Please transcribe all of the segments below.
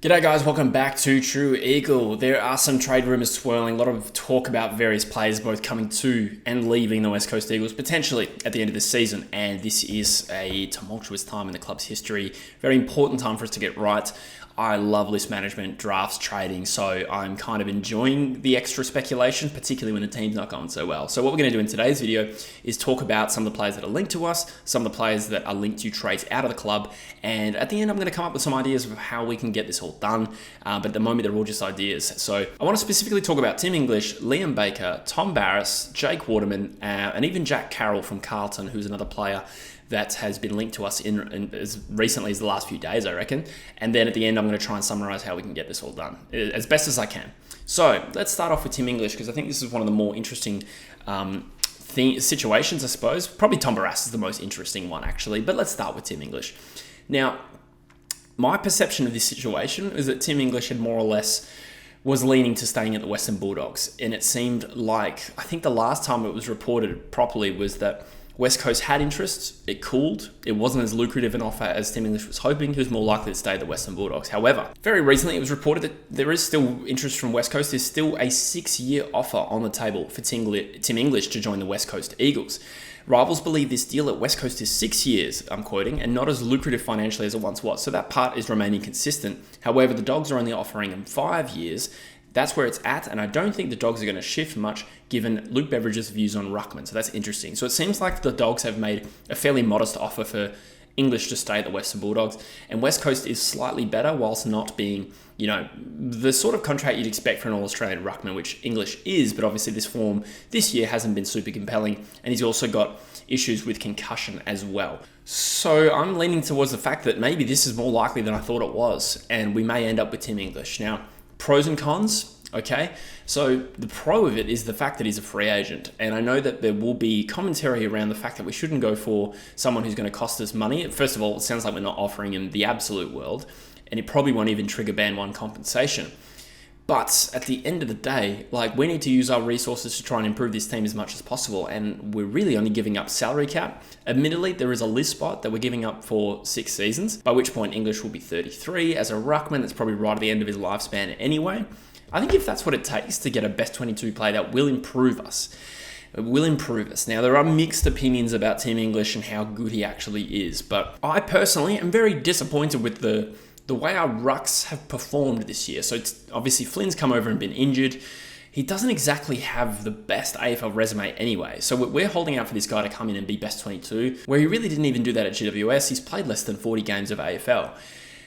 G'day guys, welcome back to True Eagle. There are some trade rumours swirling, a lot of talk about various players both coming to and leaving the West Coast Eagles potentially at the end of this season, and this is a tumultuous time in the club's history. Very important time for us to get right. I love list management, drafts, trading, so I'm kind of enjoying the extra speculation, particularly when the team's not going so well. So what we're going to do in today's video is talk about some of the players that are linked to us, some of the players that are linked to trades out of the club, and at the end I'm going to come up with some ideas of how we can get this all done, but at the moment they're all just ideas. So I want to specifically talk about Tim English, Liam Baker, Tom Barrass, Jake Waterman, and even Jack Carroll from Carlton, who's another player that has been linked to us in as recently as the last few days, I reckon. And then at the end, I'm going to try and summarize how we can get this all done as best as I can. So let's start off with Tim English, because I think this is one of the more interesting situations, I suppose. Probably Tom Barrass is the most interesting one, actually. But let's start with Tim English. Now, my perception of this situation is that Tim English had more or less was leaning to staying at the Western Bulldogs. And it seemed like, I think the last time it was reported properly was that West Coast had interest, it cooled. It wasn't as lucrative an offer as Tim English was hoping. He was more likely to stay at the Western Bulldogs. However, very recently it was reported that there is still interest from West Coast. There's still a 6-year offer on the table for Tim English to join the West Coast Eagles. Rivals believe this deal at West Coast is 6 years, I'm quoting, and not as lucrative financially as it once was. So that part is remaining consistent. However, the Dogs are only offering him 5 years. That's where it's at, and I don't think the Dogs are going to shift much given Luke Beveridge's views on Ruckman. So that's interesting. So it seems like the Dogs have made a fairly modest offer for English to stay at the Western Bulldogs, and West Coast is slightly better whilst not being, the sort of contract you'd expect for an All-Australian Ruckman, which English is, but obviously this form this year hasn't been super compelling, and he's also got issues with concussion as well. So I'm leaning towards the fact that maybe this is more likely than I thought it was, and we may end up with Tim English. Now, pros and cons. Okay, so the pro of it is the fact that he's a free agent, and I know that there will be commentary around the fact that we shouldn't go for someone who's going to cost us money. First of all, it sounds like we're not offering him the absolute world, and it probably won't even trigger band 1 compensation. But at the end of the day, we need to use our resources to try and improve this team as much as possible, and we're really only giving up salary cap. Admittedly, there is a list spot that we're giving up for 6 seasons, by which point English will be 33. As a ruckman, it's probably right at the end of his lifespan anyway. I think if that's what it takes to get a best 22 player, that will improve us. It will improve us. Now, there are mixed opinions about Tim English and how good he actually is, but I personally am very disappointed with the way our rucks have performed this year. So it's obviously Flynn's come over and been injured. He doesn't exactly have the best AFL resume anyway. So we're holding out for this guy to come in and be best 22, where he really didn't even do that at GWS. He's played less than 40 games of AFL.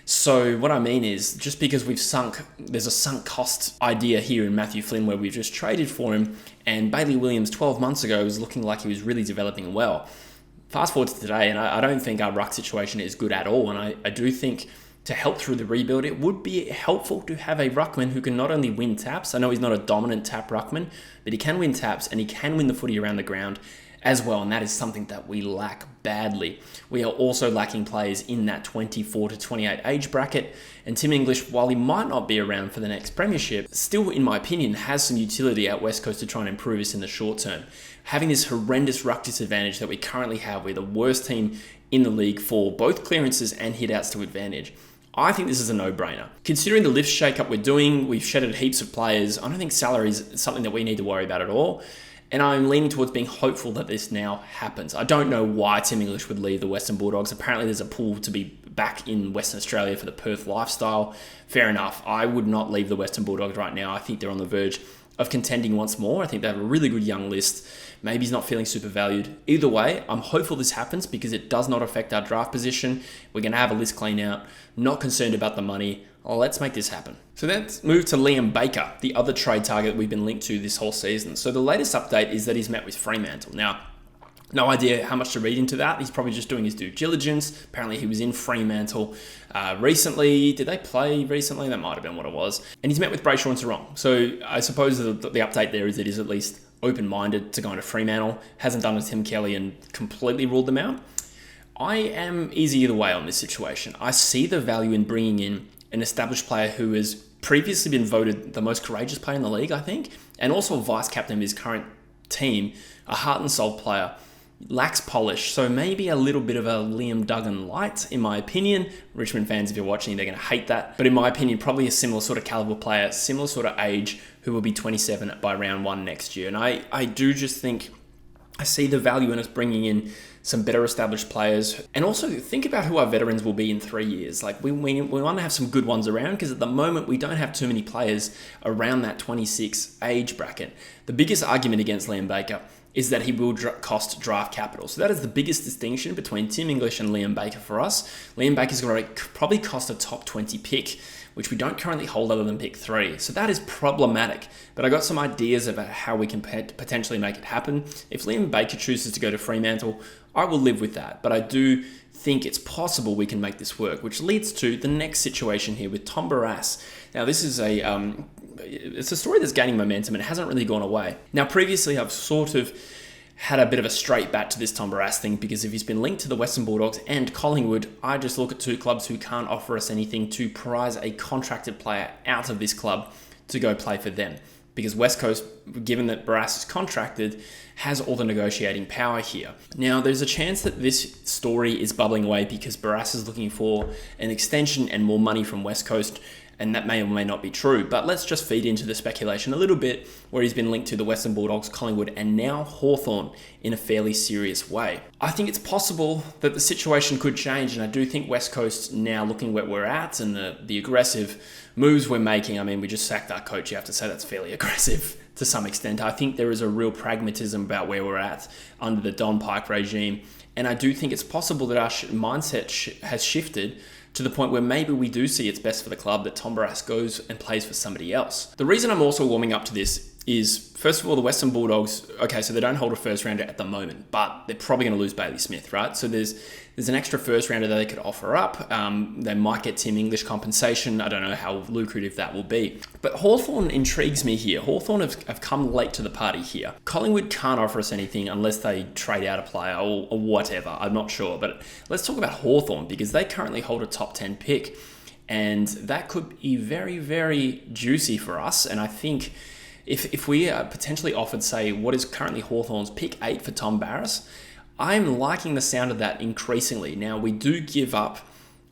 So what I mean is, just because there's a sunk cost idea here in Matthew Flynn where we've just traded for him, and Bailey Williams 12 months ago was looking like he was really developing well. Fast forward to today, and I don't think our ruck situation is good at all, and I do think to help through the rebuild, it would be helpful to have a ruckman who can not only win taps. I know he's not a dominant tap ruckman, but he can win taps and he can win the footy around the ground as well, and that is something that we lack badly. We are also lacking players in that 24 to 28 age bracket, and Tim English, while he might not be around for the next premiership, still, in my opinion, has some utility at West Coast to try and improve us in the short term. Having this horrendous ruck disadvantage that we currently have, we're the worst team in the league for both clearances and hit-outs to advantage. I think this is a no-brainer. Considering the lift shake-up we're doing, we've shedded heaps of players. I don't think salary is something that we need to worry about at all. And I'm leaning towards being hopeful that this now happens. I don't know why Tim English would leave the Western Bulldogs. Apparently there's a pull to be back in Western Australia for the Perth lifestyle. Fair enough. I would not leave the Western Bulldogs right now. I think they're on the verge of contending once more. I think they have a really good young list. Maybe he's not feeling super valued. Either way, I'm hopeful this happens because it does not affect our draft position. We're going to have a list clean out. Not concerned about the money. Let's make this happen. So let's move to Liam Baker, the other trade target we've been linked to this whole season. So the latest update is that he's met with Fremantle. Now, no idea how much to read into that. He's probably just doing his due diligence. Apparently he was in Fremantle recently. Did they play recently? That might have been what it was. And he's met with Brayshaw and Sarong. So I suppose the update there is that he's at least open-minded to going to Fremantle. Hasn't done as Tim Kelly and completely ruled them out. I am easy either way on this situation. I see the value in bringing in an established player who has previously been voted the most courageous player in the league, I think, and also vice captain of his current team, a heart and soul player lacks polish. So maybe a little bit of a Liam Duggan light, in my opinion. Richmond fans, if you're watching, they're going to hate that. But in my opinion, probably a similar sort of caliber player, similar sort of age, who will be 27 by round 1 next year. And I do just think I see the value in us bringing in some better established players. And also think about who our veterans will be in 3 years. Like we want to have some good ones around, because at the moment we don't have too many players around that 26 age bracket. The biggest argument against Liam Baker is that he will cost draft capital. So that is the biggest distinction between Tim English and Liam Baker for us. Liam Baker's going to probably cost a top 20 pick, which we don't currently hold other than pick 3. So that is problematic. But I got some ideas about how we can potentially make it happen. If Liam Baker chooses to go to Fremantle, I will live with that. But I do think it's possible we can make this work, which leads to the next situation here with Tom Barrass. Now, this is it's a story that's gaining momentum and it hasn't really gone away. Now, previously, I've sort of had a bit of a straight bat to this Tom Barrass thing, because if he's been linked to the Western Bulldogs and Collingwood, I just look at two clubs who can't offer us anything to prize a contracted player out of this club to go play for them. Because West Coast, given that Barrass is contracted, has all the negotiating power here. Now, there's a chance that this story is bubbling away because Barrass is looking for an extension and more money from West Coast, and that may or may not be true. But let's just feed into the speculation a little bit, where he's been linked to the Western Bulldogs, Collingwood, and now Hawthorn in a fairly serious way. I think it's possible that the situation could change, and I do think West Coast, now looking where we're at and the aggressive moves we're making, I mean, we just sacked our coach. You have to say that's fairly aggressive to some extent. I think there is a real pragmatism about where we're at under the Don Pike regime, and I do think it's possible that our mindset has shifted to the point where maybe we do see it's best for the club that Tom Barrass goes and plays for somebody else. The reason I'm also warming up to this is, first of all, the Western Bulldogs, okay, so they don't hold a first rounder at the moment, but they're probably going to lose Bailey Smith, right? So there's an extra first rounder that they could offer up. They might get Tim English compensation. I don't know how lucrative that will be. But Hawthorn intrigues me here. Hawthorn have come late to the party here. Collingwood can't offer us anything unless they trade out a player or whatever. I'm not sure. But let's talk about Hawthorn, because they currently hold a top 10 pick. And that could be very, very juicy for us. And I think if we are potentially offered, say, what is currently Hawthorn's pick 8 for Tom Barrass, I'm liking the sound of that increasingly. Now, we do give up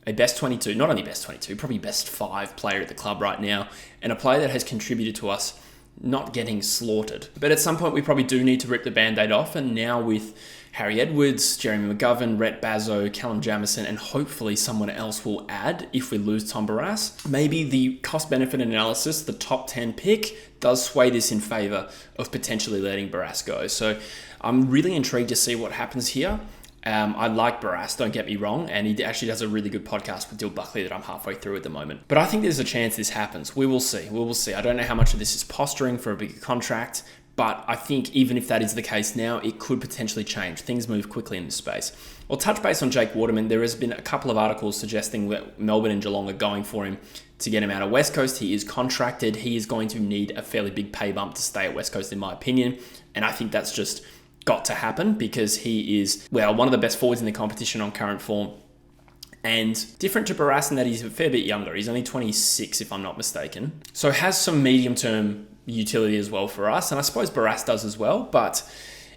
a best 22, not only best 22, probably best 5 player at the club right now, and a player that has contributed to us not getting slaughtered. But at some point, we probably do need to rip the Band-Aid off, and now with Harry Edwards, Jeremy McGovern, Rhett Bazzo, Callum Jamison, and hopefully someone else will add if we lose Tom Barrass, maybe the cost-benefit analysis, the top 10 pick, does sway this in favour of potentially letting Barrass go. So I'm really intrigued to see what happens here. I like Barrass, don't get me wrong, and he actually does a really good podcast with Dill Buckley that I'm halfway through at the moment. But I think there's a chance this happens. We will see. I don't know how much of this is posturing for a bigger contract, but I think even if that is the case now, it could potentially change. Things move quickly in this space. Well, touch base on Jake Waterman. There has been a couple of articles suggesting that Melbourne and Geelong are going for him to get him out of West Coast. He is contracted. He is going to need a fairly big pay bump to stay at West Coast, in my opinion. And I think that's just got to happen, because he is, well, one of the best forwards in the competition on current form. And different to Barrass in that he's a fair bit younger. He's only 26, if I'm not mistaken. So has some medium-term utility as well for us. And I suppose Barrass does as well. But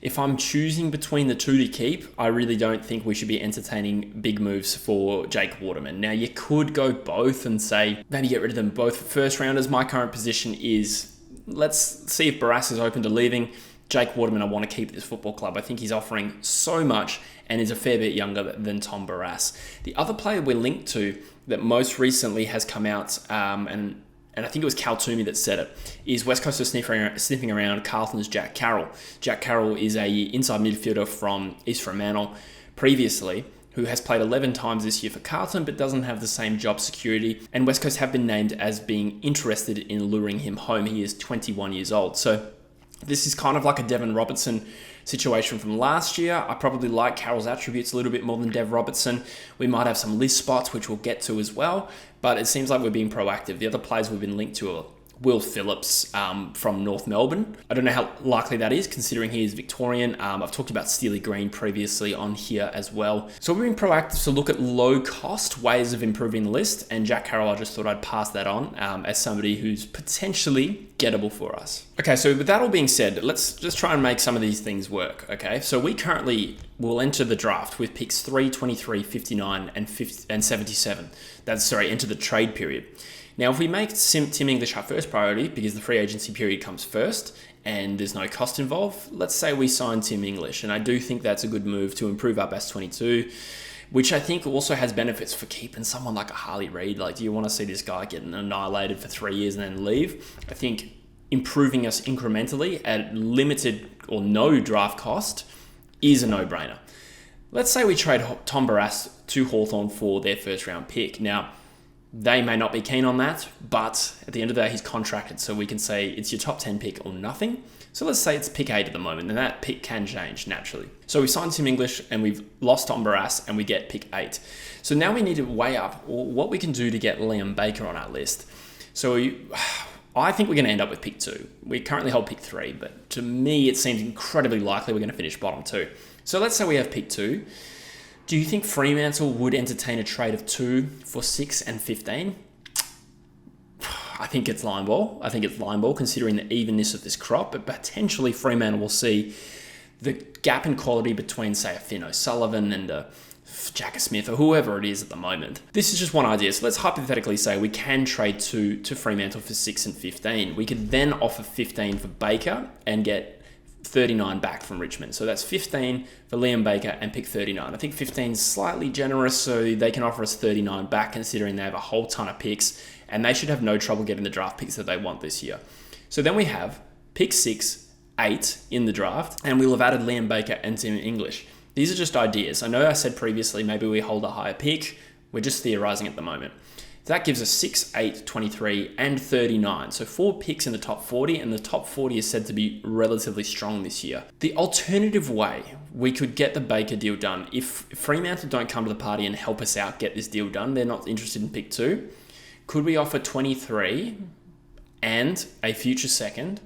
if I'm choosing between the two to keep, I really don't think we should be entertaining big moves for Jake Waterman. Now, you could go both and say, maybe get rid of them both for first rounders. My current position is, let's see if Barrass is open to leaving. Jake Waterman, I want to keep at this football club. I think he's offering so much and is a fair bit younger than Tom Barrass. The other player we're linked to that most recently has come out, and I think it was Cal Toomey that said it, is West Coast sniffing around Carlton's Jack Carroll. Jack Carroll is a inside midfielder from East Fremantle previously, who has played 11 times this year for Carlton but doesn't have the same job security. And West Coast have been named as being interested in luring him home. He is 21 years old. So this is kind of like a Devon Robertson situation from last year. I probably like Carroll's attributes a little bit more than Dev Robertson. We might have some list spots, which we'll get to as well, but it seems like we're being proactive. The other players we've been linked to are Will Phillips from North Melbourne. I don't know how likely that is, considering he is Victorian. I've talked about Steely Green previously on here as well. So we're being proactive to look at low-cost ways of improving the list, and Jack Carroll, I just thought I'd pass that on as somebody who's potentially gettable for us. Okay, so with that all being said, let's just try and make some of these things work, okay? So we currently will enter the draft with picks 3, 23, 59, and 77. Enter the trade period. Now, if we make Tim English our first priority, because the free agency period comes first and there's no cost involved, let's say we sign Tim English. And I do think that's a good move to improve our best 22, which I think also has benefits for keeping someone like a Harley Reid. Like, do you want to see this guy getting annihilated for 3 years and then leave? I think improving us incrementally at limited or no draft cost is a no-brainer. Let's say we trade Tom Barrass to Hawthorn for their first round pick. Now, they may not be keen on that, but at the end of the day, he's contracted, so we can say it's your top 10 pick or nothing. So let's say it's pick 8 at the moment, and that pick can change naturally. So we signed Tim English, and we've lost Tom Barrass, and we get pick 8. So now we need to weigh up what we can do to get Liam Baker on our list. So I think we're going to end up with pick 2. We currently hold pick 3, but to me, it seems incredibly likely we're going to finish bottom 2. So let's say we have pick 2. Do you think Fremantle would entertain a trade of 2 for 6 and 15? I think it's line ball. Considering the evenness of this crop, but potentially Fremantle will see the gap in quality between, say, a Finn O'Sullivan and a Jacker Smith or whoever it is at the moment. This is just one idea. So let's hypothetically say we can trade 2 to Fremantle for 6 and 15. We could then offer 15 for Baker and get 39 back from Richmond. So that's 15 for Liam Baker and pick 39. I think 15 is slightly generous, so they can offer us 39 back considering they have a whole ton of picks, and they should have no trouble getting the draft picks that they want this year. So then we have pick 6, 8 in the draft, and we'll have added Liam Baker and Tim English. These are just ideas. I know I said previously maybe we hold a higher pick. We're just theorizing at the moment. That gives us 6, 8, 23, and 39. So 4 picks in the top 40, and the top 40 is said to be relatively strong this year. The alternative way we could get the Baker deal done, if Fremantle don't come to the party and help us out get this deal done, they're not interested in pick 2, could we offer 23 and a future second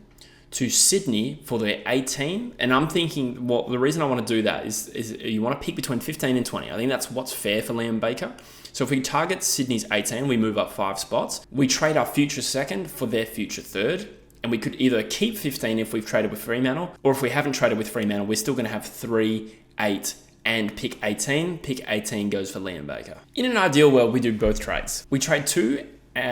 to Sydney for their 18? And I'm thinking, the reason I want to do that is you want to pick between 15 and 20. I think that's what's fair for Liam Baker. So if we target Sydney's 18, we move up 5 spots. We trade our future second for their future third. And we could either keep 15 if we've traded with Fremantle, or if we haven't traded with Fremantle, we're still going to have 3, 8, and pick 18. Pick 18 goes for Liam Baker. In an ideal world, we do both trades. We trade 2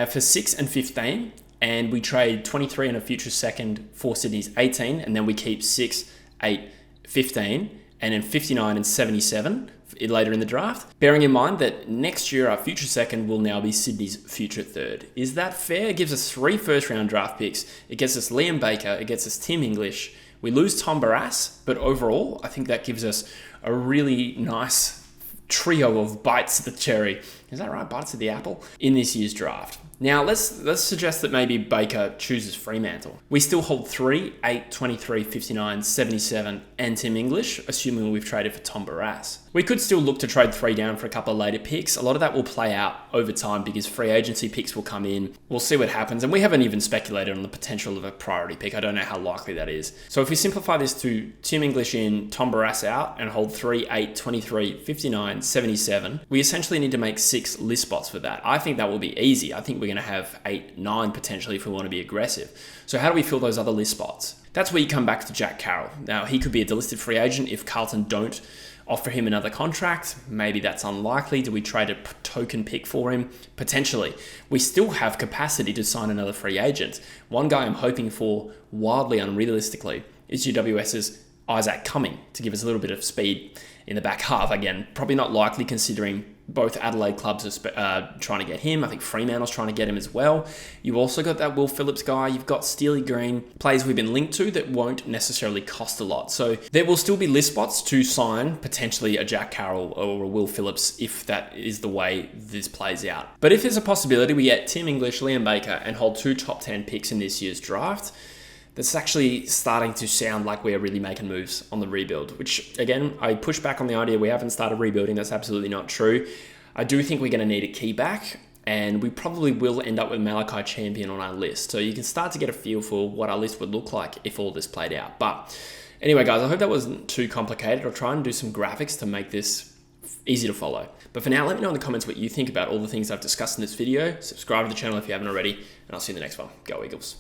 for 6 and 15, and we trade 23 and a future second for Sydney's 18, and then we keep 6, 8, 15, and then 59 and 77 later in the draft. Bearing in mind that next year our future second will now be Sydney's future third. Is that fair? It gives us 3 first round draft picks. It gets us Liam Baker. It gets us Tim English. We lose Tom Barrass, but overall, I think that gives us a really nice trio of bites of the cherry. Is that right? Bites of the apple in this year's draft. Now, let's suggest that maybe Baker chooses Fremantle. We still hold 3, 8, 23, 59, 77, and Tim English, assuming we've traded for Tom Barrass. We could still look to trade 3 down for a couple of later picks. A lot of that will play out over time because free agency picks will come in. We'll see what happens. And we haven't even speculated on the potential of a priority pick. I don't know how likely that is. So if we simplify this to Tim English in, Tom Barrass out, and hold 3, 8, 23, 59, 77, we essentially need to make 6 list spots for that. I think that will be easy. I think we're going to have 8, 9 potentially if we want to be aggressive. So how do we fill those other list spots? That's where you come back to Jack Carroll. Now, he could be a delisted free agent if Carlton don't offer him another contract. Maybe that's unlikely. Do we trade a token pick for him? Potentially. We still have capacity to sign another free agent. One guy I'm hoping for, wildly unrealistically, is GWS's Isaac Cumming to give us a little bit of speed in the back half. Again, probably not likely considering both Adelaide clubs are trying to get him. I think Fremantle's trying to get him as well. You also got that Will Phillips guy. You've got Steely Green, players we've been linked to that won't necessarily cost a lot. So there will still be list spots to sign potentially a Jack Carroll or a Will Phillips if that is the way this plays out. But if there's a possibility we get Tim English, Liam Baker, and hold 2 top 10 picks in this year's draft, that's actually starting to sound like we're really making moves on the rebuild, which, again, I push back on the idea we haven't started rebuilding. That's absolutely not true. I do think we're going to need a key back. And we probably will end up with Malachi Champion on our list. So you can start to get a feel for what our list would look like if all this played out. But anyway, guys, I hope that wasn't too complicated. I'll try and do some graphics to make this easy to follow. But for now, let me know in the comments what you think about all the things I've discussed in this video. Subscribe to the channel if you haven't already, and I'll see you in the next one. Go Eagles.